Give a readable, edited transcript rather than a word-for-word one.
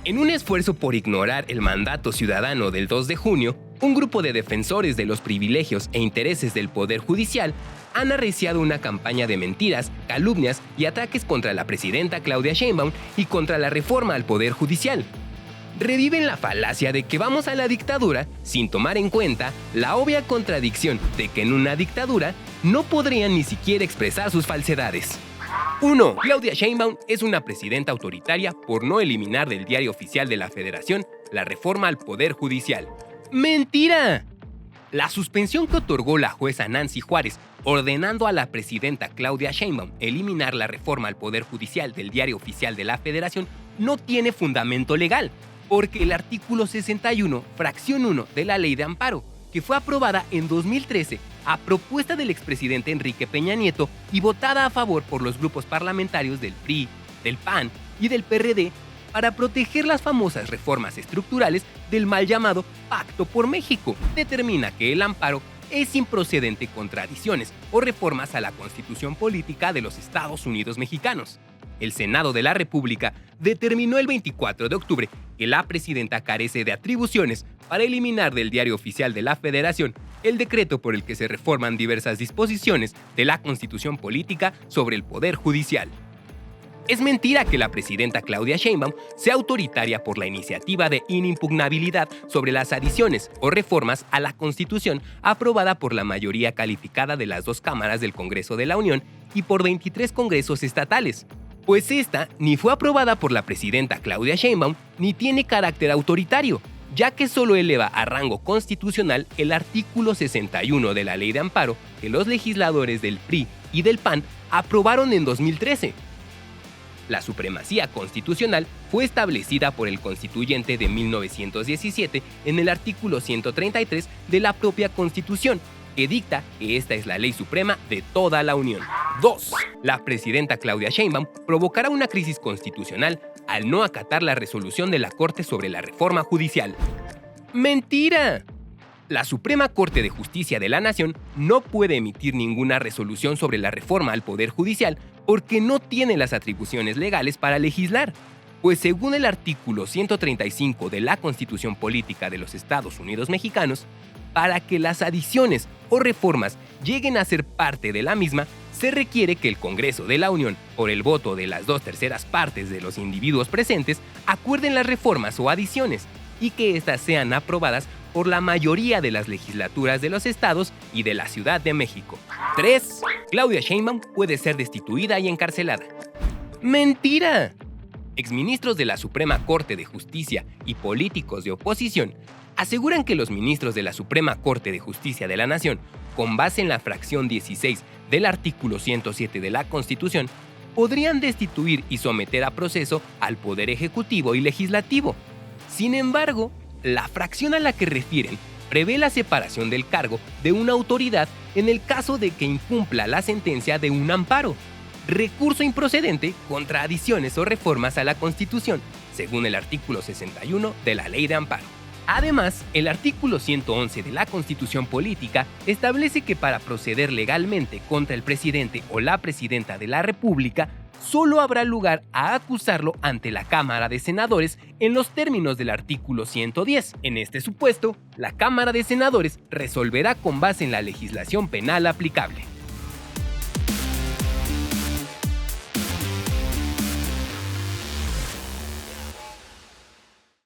En un esfuerzo por ignorar el mandato ciudadano del 2 de junio, un grupo de defensores de los privilegios e intereses del Poder Judicial han arreciado una campaña de mentiras, calumnias y ataques contra la presidenta Claudia Sheinbaum y contra la reforma al Poder Judicial. Reviven la falacia de que vamos a la dictadura sin tomar en cuenta la obvia contradicción de que en una dictadura no podrían ni siquiera expresar sus falsedades. 1. Claudia Sheinbaum es una presidenta autoritaria por no eliminar del Diario Oficial de la Federación la reforma al Poder Judicial. ¡Mentira! La suspensión que otorgó la jueza Nancy Juárez, ordenando a la presidenta Claudia Sheinbaum eliminar la reforma al Poder Judicial del Diario Oficial de la Federación, no tiene fundamento legal, porque el artículo 61, fracción 1 de la Ley de Amparo, que fue aprobada en 2013 a propuesta del expresidente Enrique Peña Nieto y votada a favor por los grupos parlamentarios del PRI, del PAN y del PRD, para proteger las famosas reformas estructurales del mal llamado Pacto por México, determina que el amparo es improcedente contra adiciones o reformas a la Constitución Política de los Estados Unidos Mexicanos. El Senado de la República determinó el 24 de octubre que la presidenta carece de atribuciones para eliminar del Diario Oficial de la Federación el decreto por el que se reforman diversas disposiciones de la Constitución Política sobre el Poder Judicial. Es mentira que la presidenta Claudia Sheinbaum sea autoritaria por la iniciativa de inimpugnabilidad sobre las adiciones o reformas a la Constitución aprobada por la mayoría calificada de las dos cámaras del Congreso de la Unión y por 23 congresos estatales, pues esta ni fue aprobada por la presidenta Claudia Sheinbaum ni tiene carácter autoritario, ya que solo eleva a rango constitucional el artículo 61 de la Ley de Amparo que los legisladores del PRI y del PAN aprobaron en 2013. La supremacía constitucional fue establecida por el constituyente de 1917 en el artículo 133 de la propia Constitución, que dicta que esta es la ley suprema de toda la Unión. 2. La presidenta Claudia Sheinbaum provocará una crisis constitucional al no acatar la resolución de la Corte sobre la reforma judicial. ¡Mentira! La Suprema Corte de Justicia de la Nación no puede emitir ninguna resolución sobre la reforma al Poder Judicial porque no tiene las atribuciones legales para legislar, pues según el artículo 135 de la Constitución Política de los Estados Unidos Mexicanos, para que las adiciones o reformas lleguen a ser parte de la misma, se requiere que el Congreso de la Unión, por el voto de las 2/3 partes de los individuos presentes, acuerden las reformas o adiciones y que éstas sean aprobadas por la mayoría de las legislaturas de los estados y de la Ciudad de México. 3. Claudia Sheinbaum puede ser destituida y encarcelada. ¡Mentira! Exministros de la Suprema Corte de Justicia y políticos de oposición aseguran que los ministros de la Suprema Corte de Justicia de la Nación, con base en la fracción 16 del artículo 107 de la Constitución, podrían destituir y someter a proceso al Poder Ejecutivo y Legislativo. Sin embargo, la fracción a la que refieren prevé la separación del cargo de una autoridad en el caso de que incumpla la sentencia de un amparo, recurso improcedente contra adiciones o reformas a la Constitución, según el artículo 61 de la Ley de Amparo. Además, el artículo 111 de la Constitución Política establece que para proceder legalmente contra el presidente o la presidenta de la República, solo habrá lugar a acusarlo ante la Cámara de Senadores en los términos del artículo 110. En este supuesto, la Cámara de Senadores resolverá con base en la legislación penal aplicable.